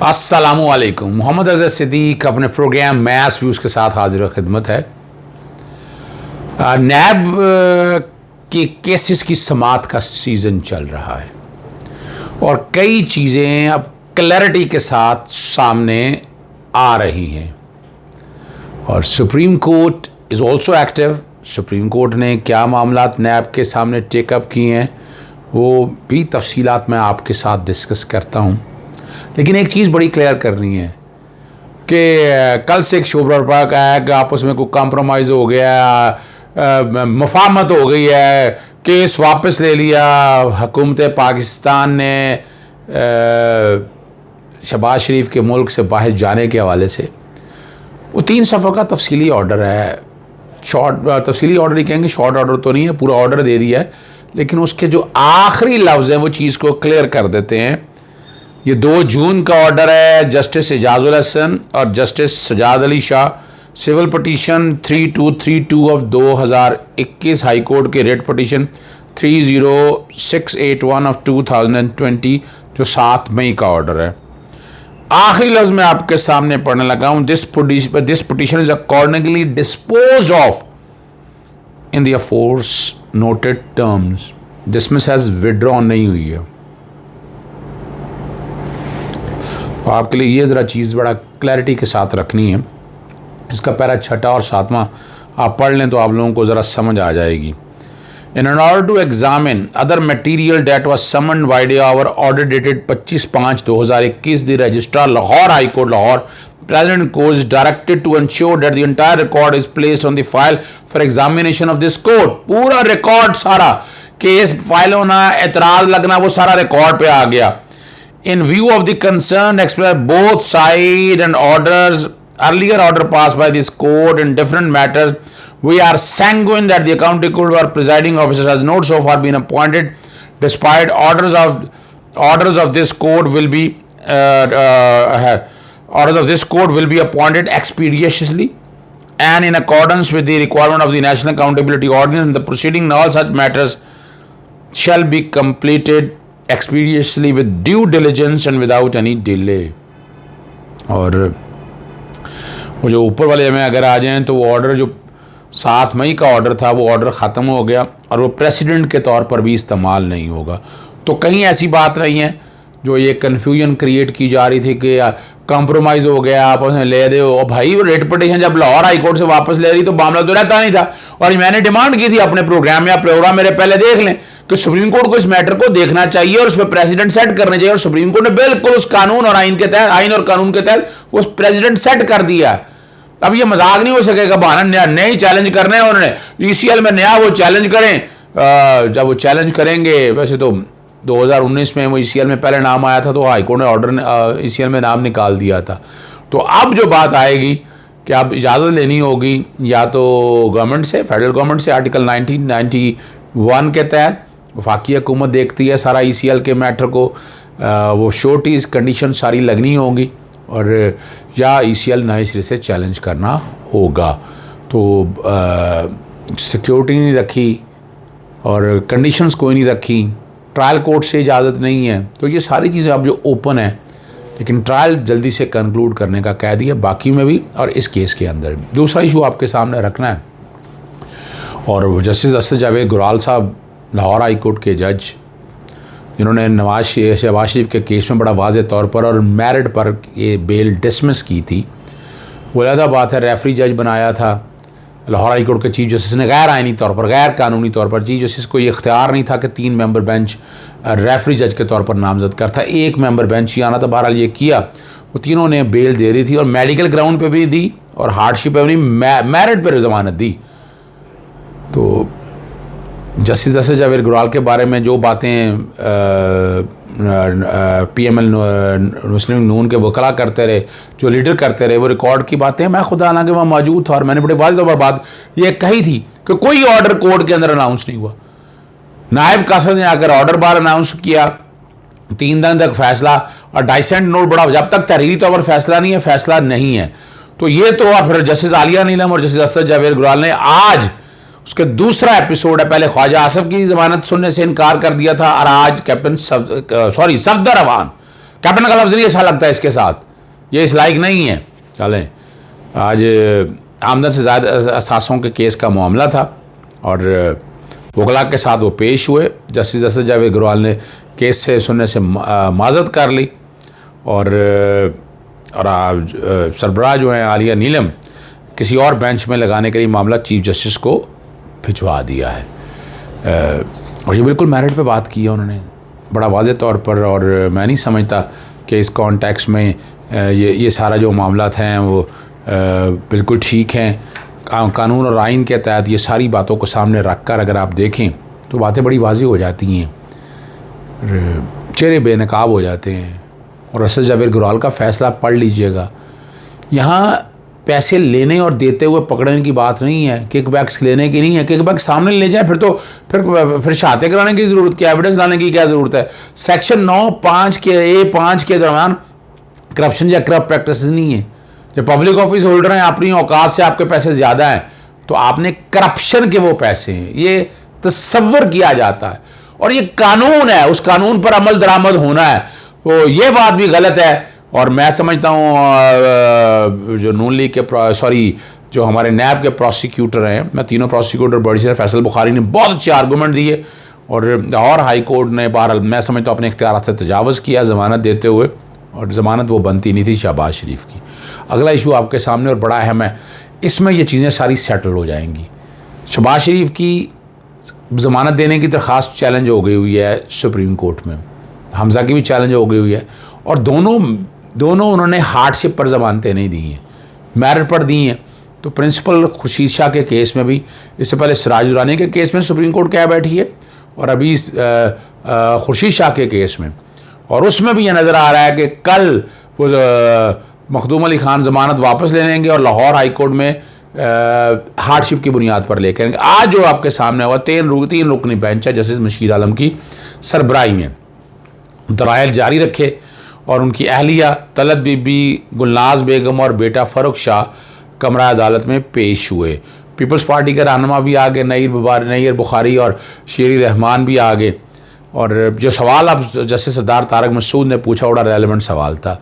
अस्सलामुअलैकुम। मोहम्मद अज़हर सिद्दीक अपने programme maths views के साथ हाजिर खिदमत है। नैब के केसेस की समाअत का सीज़न चल रहा है और कई चीज़ें अब क्लैरिटी के साथ सामने आ रही हैं और supreme court is also active. Supreme court ने क्या मामलात नैब के सामने टेकअप किए हैं वो भी तफसीलात मैं आपके साथ डिस्कस करता हूँ, लेकिन एक चीज़ बड़ी क्लियर करनी है कि कल से एक शोबरा बर्पा का है कि आपस में कोई कॉम्प्रोमाइज़ हो गया, मुफाहमत हो गई है, केस वापस ले लिया हुकूमत पाकिस्तान ने शहबाज शरीफ के मुल्क से बाहर जाने के हवाले से। वो 3 सफ़ा का तफसीली ऑर्डर है, शॉर्ट तफसीली ऑर्डर ही कहेंगे, शॉर्ट ऑर्डर तो नहीं है, पूरा ऑर्डर दे दिया है, लेकिन उसके जो आखिरी लफ्ज़ हैं वो चीज़ को क्लियर कर देते हैं। ये 2 जून का ऑर्डर है जस्टिस एजाजुल हसन और justice Sajjad Ali Shah, civil petition 3232 of 2021 high court के रेट पटिशन 30681 ऑफ 2020 जो 7 मई का ऑर्डर है। आखिरी लफ्ज़ मैं आपके सामने पढ़ने लगा हूँ। This petition is accordingly disposed of in the afore noted terms. Dismiss has withdrawn नहीं हुई है। तो आपके लिए ये ज़रा चीज़ बड़ा क्लैरिटी के साथ रखनी है। इसका पैरा 6 और 7वां आप पढ़ लें तो आप लोगों को ज़रा समझ आ जाएगी। In order to examine other material that was summon vide our order dated 25/5/2021 the registrar Lahore high court Lahore President Court is directed to ensure that the entire record is placed on the file for examination of this court। पूरा record सारा case file होना, एतराज़ लगना, वो सारा record पे आ गया। In view of the concern expressed both side and orders, earlier order passed by this court in different matters, we are sanguine that the accounting court or presiding officer has not so far been appointed, despite orders of this court will be orders of this court will be appointed expeditiously and in accordance with the requirement of the National Accountability Ordinance, and the proceeding in all such matters shall be completed expeditiously with due diligence and without any delay। और वो जो ऊपर वाले में अगर आ जाएं तो वो ऑर्डर जो 7 मई का ऑर्डर था वो ऑर्डर ख़त्म हो गया और वो प्रेसिडेंट के तौर पर भी इस्तेमाल नहीं होगा। तो कहीं ऐसी बात रही है जो ये कन्फ्यूजन क्रिएट की जा रही थी कि कॉम्प्रोमाइज़ हो गया, आप उसमें ले दे। और भाई रेट पटिशन जब लाहौर हाई कोर्ट से वापस ले रही तो मामला तो रहता नहीं था। और मैंने डिमांड की थी अपने प्रोग्राम या प्रोग्राम मेरे पहले देख लें कि सुप्रीम कोर्ट को इस मैटर को देखना चाहिए और उस पर प्रेसिडेंट सेट करने चाहिए। और सुप्रीम कोर्ट ने बिल्कुल उस कानून और आइन के तहत, आइन और कानून के तहत उस प्रेसिडेंट सेट कर दिया। अब ये मजाक नहीं हो सकेगा, बहाना नए चैलेंज करने हैं उन्होंने। ईसीएल में नया वो चैलेंज करें, जब वो चैलेंज करेंगे, वैसे तो 2019 में वो ईसीएल में पहले नाम आया था तो हाईकोर्ट ने ऑर्डर ईसीएल में नाम निकाल दिया था। तो अब जो बात आएगी कि अब इजाज़त लेनी होगी या तो गवर्नमेंट से, फेडरल गवर्नमेंट से आर्टिकल 1991 के तहत वफाकी हुकूमत देखती है सारा ईसीएल के मैटर को, वो श्योरिटीज़ कंडीशन सारी लगनी होगी और या ईसीएल नए सिरे से चैलेंज करना होगा। तो सिक्योरिटी नहीं रखी और कंडीशंस कोई नहीं रखी, ट्रायल कोर्ट से इजाज़त नहीं है, तो ये सारी चीज़ें अब जो ओपन है, लेकिन ट्रायल जल्दी से कंक्लूड करने का कह दिया बाकी में भी और इस केस के अंदर भी। दूसरा इशू आपके सामने रखना है और जस्टिस असद जावेद गुराल साहब लाहौर हाई कोर्ट के जज जिन्होंने शहबाज शरीफ के केस में बड़ा वाज़े तौर पर और मेरिट पर ये बेल डिसमिस की थी, वो अलग बात है। रेफरी जज बनाया था लाहौर हाई कोर्ट के चीफ जस्टिस ने गैर आइनी तौर पर, गैर कानूनी तौर पर। चीफ जस्टिस को ये इख्तियार नहीं था कि 3 मेंबर बेंच रेफरी जज के तौर पर नामजद करता, 1 मेंबर बेंच ही आना था। बहरहाल ये किया, वो तीनों ने बेल दे रही थी और मेडिकल ग्राउंड पे भी दी और हार्डशिप पे भी मेरिट पर ज़मानत दी। तो जस्टिस असद जावेद गुराल के बारे में जो बातें PML मुस्लिम नून के वकला करते रहे, जो लीडर करते रहे, वो रिकॉर्ड की बातें मैं खुद हालांकि वहाँ मौजूद था और मैंने बड़े वाज़ेह तौर पर बात ये कही थी कि कोई ऑर्डर कोर्ट के अंदर अनाउंस नहीं हुआ। नायब कासद ने आकर ऑर्डर बार अनाउंस किया, 3 दिन तक फैसला और डाइसेंट नोट बड़ा, जब तक तहरीरी तौर पर फैसला नहीं है, फैसला नहीं है। तो ये तो और फिर जस्टिस आलिया नीलम और जस्टिस असद जावेद गुराल ने आज उसके दूसरा एपिसोड है, पहले ख्वाजा आसिफ की ज़मानत सुनने से इनकार कर दिया था और आज कैप्टन सफदर अवान कैप्टन का लफ्ज़ नहीं अच्छा लगता इसके साथ, ये इस लायक नहीं है। चलें, आज आमदन से ज़्यादा असासों के केस का मामला था और वकला के साथ वो पेश हुए। जस्टिस जावेद अग्रवाल ने केस से सुनने से माजरत कर ली और सरबराह जो हैं आलिया नीलम किसी और बेंच में लगाने के लिए मामला चीफ जस्टिस को भिजवा दिया है। और ये बिल्कुल मेरिट पे बात की है उन्होंने बड़ा वाज़ेह तौर पर, और मैं नहीं समझता कि इस कॉन्टेक्स्ट में ये सारा जो मामला हैं वो बिल्कुल ठीक हैं। कानून और आइन के तहत ये सारी बातों को सामने रख कर अगर आप देखें तो बातें बड़ी वाज़ेह हो जाती हैं, चेहरे बेनकाब हो जाते हैं। और जस्टिस जावेद अग्रवाल का फ़ैसला पढ़ लीजिएगा, यहाँ पैसे लेने और देते हुए पकड़ने की बात नहीं है, किकबैक्स लेने की नहीं है। किकबैक सामने ले जाए फिर शहादत कराने की ज़रूरत क्या, एविडेंस लाने की क्या ज़रूरत है। सेक्शन 9(5) के A(5) के दौरान करप्शन या करप्ट प्रैक्टिस नहीं है। जब पब्लिक ऑफिस होल्डर हैं, अपनी औकात से आपके पैसे ज़्यादा हैं तो आपने करप्शन के वो पैसे हैं, ये तस्वर किया जाता है। और ये कानून है, उस कानून पर अमल दरामद होना है, तो ये बात भी गलत है। और मैं समझता हूँ जो नून लीग के जो हमारे नैब के प्रोसिक्यूटर हैं, मैं तीनों प्रोसिक्यूटर बड़ी से फैसल बुखारी ने बहुत अच्छे आर्गूमेंट दिए और हाई कोर्ट ने बहरहाल मैं समझता हूँ अपने इख्तियार से तजावज़ किया ज़मानत देते हुए, और ज़मानत वो बनती नहीं थी शहबाज शरीफ की। अगला इशू आपके सामने और बड़ा अहम है, इसमें ये चीज़ें सारी सेटल हो जाएंगी। शहबाज शरीफ की ज़मानत देने की दरख्वास्त चैलेंज हो गई हुई है सुप्रीम कोर्ट में, हमज़ा की भी चैलेंज हो गई हुई है, और दोनों उन्होंने हार्डशिप पर ज़मानतें नहीं दी हैं, मेरिट पर दी हैं। तो प्रिंसिपल खुर्शीद शाह के केस में भी, इससे पहले सिराज दुरानी के केस में सुप्रीम कोर्ट क्या बैठी है, और अभी खुर्शीद शाह के केस में, और उसमें भी यह नज़र आ रहा है कि कल वो मखदूम अली खान ज़मानत वापस ले लेंगे और लाहौर हाई कोर्ट में हार्डशिप की बुनियाद पर लेकर आएंगे। आज जो आपके सामने हुआ 3 रुकनी बेंच है जस्टिस मशीद आलम की सरबराही में, दलाइल जारी रखे और उनकी अहलिया तलत बीबी, गुलनाज बेगम और बेटा फ़रुख शाह कमरा अदालत में पेश हुए। पीपल्स पार्टी के रहनुमा भी आ गए, नईर बुखारी और शेरी रहमान भी आ गए। और जो सवाल अब जस्टिस सरदार तारक मसूद ने पूछा बड़ा रेलेवेंट सवाल था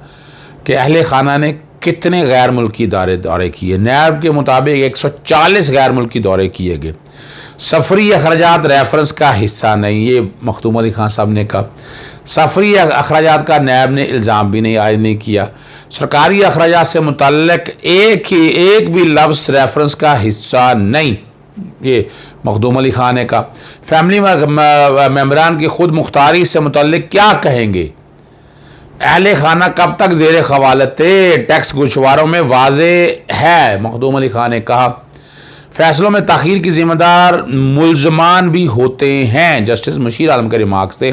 कि अहले खाना ने कितने गैर मुल्की दौरे किए। नैब के मुताबिक 140 गैर मुल्की दौरे किए गए। सफरी अखराजात रेफरेंस का हिस्सा नहीं, ये मखदूम अली खान साहब ने कहा। सफरी अखराजात का नैब ने इल्ज़ाम भी नहीं आयद नहीं किया। सरकारी अखराजात से मुतल्लिक एक भी लफ्ज़ रेफरेंस का हिस्सा नहीं, ये मखदूम अली खान ने कहा। फैमिली मेम्बरान की खुद मुख्तारी से मुतल्लिक क्या कहेंगे। अहले खाना कब तक ज़ेर खवालत थे, टैक्स गुशवारों में वाज़े है, मखदूम अली खान ने कहा। फैसलों में ताख़ीर की ज़िम्मेदार मुल्ज़मान भी होते हैं, जस्टिस मशीद आलम के रिमार्क्स थे।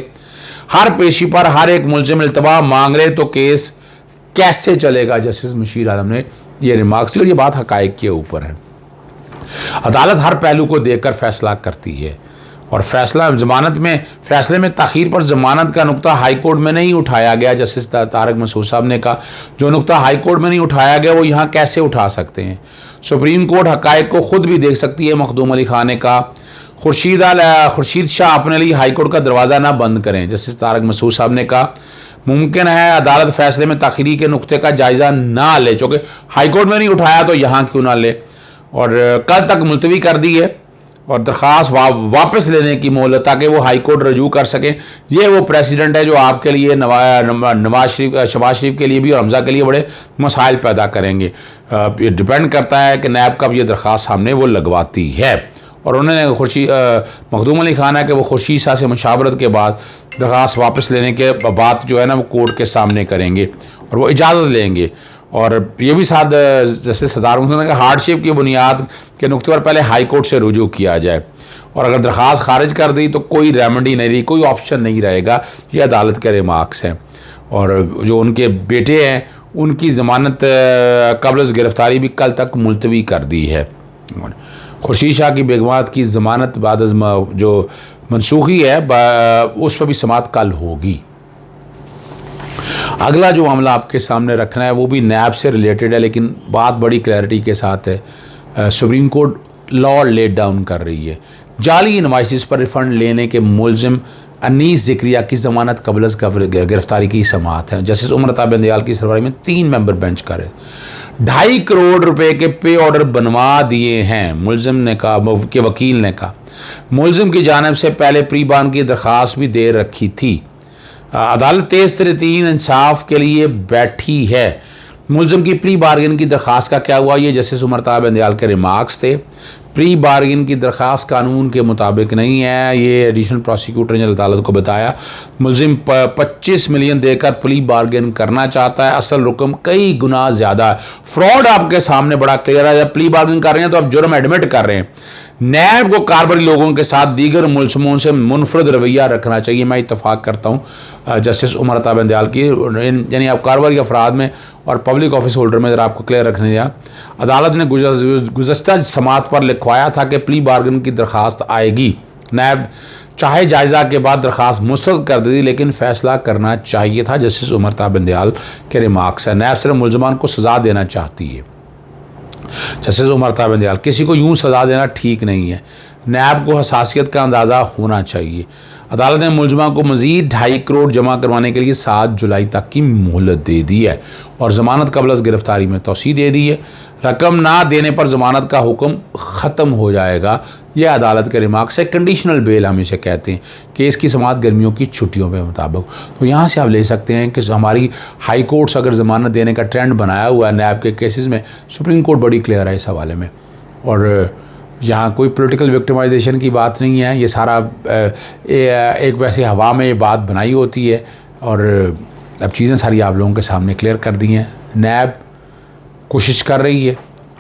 हर पेशी पर हर एक मुल्ज़िम इल्तवा मांग रहे तो केस कैसे चलेगा, जस्टिस मशीद आलम ने यह रिमार्क्स दी, और ये बात हक़ाइक़ के ऊपर है। अदालत हर पहलू को देखकर फैसला करती है, और फैसले में ताख़ीर पर ज़मानत का नुक्ता हाई कोर्ट में नहीं उठाया गया। जस्टिस तारक मसूद साहब ने कहा जो नुक्ता हाई कोर्ट में नहीं उठाया गया वो यहाँ कैसे उठा सकते हैं। सुप्रीम कोर्ट हक़ाइक़ को ख़ुद भी देख सकती है, मखदूम अली खान ने कहा। खुर्शीद शाह अपने लिए हाई कोर्ट का दरवाज़ा ना बंद करें, जस्टिस तारक मसूद साहब ने कहा। मुमकिन है अदालत फैसले में ताख़ीरी के नुक्ते का जायज़ा ना ले, चूँकि हाई कोर्ट में नहीं उठाया तो यहाँ क्यों ना ले, और कल तक मुलतवी कर दी है और दरख्वास्त वापस लेने की मोहलत, ताकि वो हाई कोर्ट रजू कर सकें। ये वो प्रेसिडेंट है जो आपके लिए शहबाज शरीफ के लिए भी और हमज़ा के लिए बड़े मसाइल पैदा करेंगे। ये डिपेंड करता है कि नैब कब ये दरख्वास्त सामने वो लगवाती है। और उन्होंने मखदूम अली खान है कि वो खुर्शीद शाह से मशावरत के बाद दरख्वास्त वापस लेने के बाद जो है ना वो कोर्ट के सामने करेंगे और वो इजाज़त लेंगे। और ये भी साथ जैसे सरदार मुहम्मद ने हार्डशिप की बुनियाद के नुक्ते पर पहले हाई कोर्ट से रुजू किया जाए, और अगर दरख्वास्त खारिज कर दी तो कोई रेमेडी नहीं रही, कोई ऑप्शन नहीं रहेगा। ये अदालत के रिमार्क्स हैं। और जो उनके बेटे हैं उनकी ज़मानत कबल गिरफ़्तारी भी कल तक मुलतवी कर दी है। खुर्शीद शाह की बेगमात की ज़मानत बाद जो मनसूखी है उस पर भी समाअत कल होगी। अगला जो मामला आपके सामने रखना है वो भी नैब से रिलेटेड है, लेकिन बात बड़ी क्लैरिटी के साथ है। Supreme court law laid down कर रही है। जाली इनवाइसेस पर रिफ़ंड लेने के मुल्ज़िम अनीस ज़िक्रिया की ज़मानत कबल अज़ गिरफ्तारी की समाअत है। जस्टिस उमर अता बंदयाल की सरबराही में 3 मेंबर बेंच का है। 2.5 करोड़ रुपए के पे ऑर्डर बनवा दिए हैं, मुलजिम ने कहा, के वकील ने कहा। मुलजिम की जानिब से पहले प्री बान की दरख्वास्त भी दे रखी थी। अदालत तेज़ तरीन इंसाफ के लिए बैठी है। मुलजिम की प्री बार्गेन की दरख्वास्त का क्या हुआ? ये जस्टिस उमर अता बंदयाल के रिमार्क्स थे। प्री बार्गेन की दरख्वास्त कानून के मुताबिक नहीं है, ये एडिशनल प्रोसिक्यूटर ने अदालत को बताया। मुलजिम 25 मिलियन देकर प्री बार्गेन करना चाहता है, असल रकम कई गुना ज़्यादा है। फ्रॉड आपके सामने बड़ा क्लियर है। जब प्री बार्गेन कर रहे हैं तो आप जुर्म एडमिट कर रहे हैं। नैब को कारबरी लोगों के साथ दीगर मुलजमों से मुनफरद रवैया रखना चाहिए। मैं इतफाक़ करता हूँ जस्टिस उमर अता बंदयाल की, यानी आप कारबरी अफराद में और पब्लिक ऑफिस होल्डर में ज़रा आपको क्लियर रखने दिया। अदालत ने गुज़श्ता समात पर लिखवाया था कि प्ली बार्गन की दरख्वास्त आएगी। नैब चाहे जायज़ा के बाद दरख्वास्त मुस्तरद कर दी, लेकिन फ़ैसला करना चाहिए था। जस्टिस उमर अता बंदयाल के रिमार्क्स है। नैब सिर्फ मुलजमान को सज़ा देना चाहती है। जस्टिस उमर अता बंदयाल, किसी को यूँ सज़ा देना ठीक नहीं है। नैब को हसासियत का अंदाज़ा होना चाहिए। अदालत ने मुलजमा को मज़ीद 2.5 करोड़ जमा करवाने के लिए 7 जुलाई तक की मोहलत दे दी है और ज़मानत कबल अज़ गिरफ्तारी में तौसीह दे दी है। रकम ना देने पर ज़मानत का हुक्म ख़त्म हो जाएगा। यह अदालत के रिमार्क से कंडीशनल बेल हम इसे कहते हैं। केस की समाअत गर्मियों की छुट्टियों के मुताबिक। तो यहाँ से आप ले सकते हैं कि हमारी हाई कोर्ट्स अगर ज़मानत देने का ट्रेंड बनाया हुआ है नैब के केसेस में, सुप्रीम कोर्ट बड़ी क्लियर है इस हवाले में। और यहाँ कोई पॉलिटिकल विक्टिमाइजेशन की बात नहीं है। ये सारा एक वैसे हवा में ये बात बनाई होती है और अब चीज़ें सारी आप लोगों के सामने क्लियर कर दी हैं। नैब कोशिश कर रही है,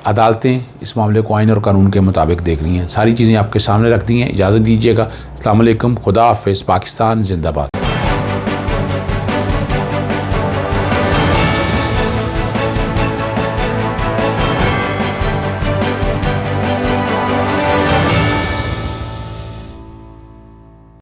अदालतें इस मामले को आइन और कानून के मुताबिक देख रही हैं। सारी चीज़ें आपके सामने रख दी हैं। इजाज़त दीजिएगा। अस्सलाम वालेकुम, खुदा हाफ़िज़, पाकिस्तान जिंदाबाद।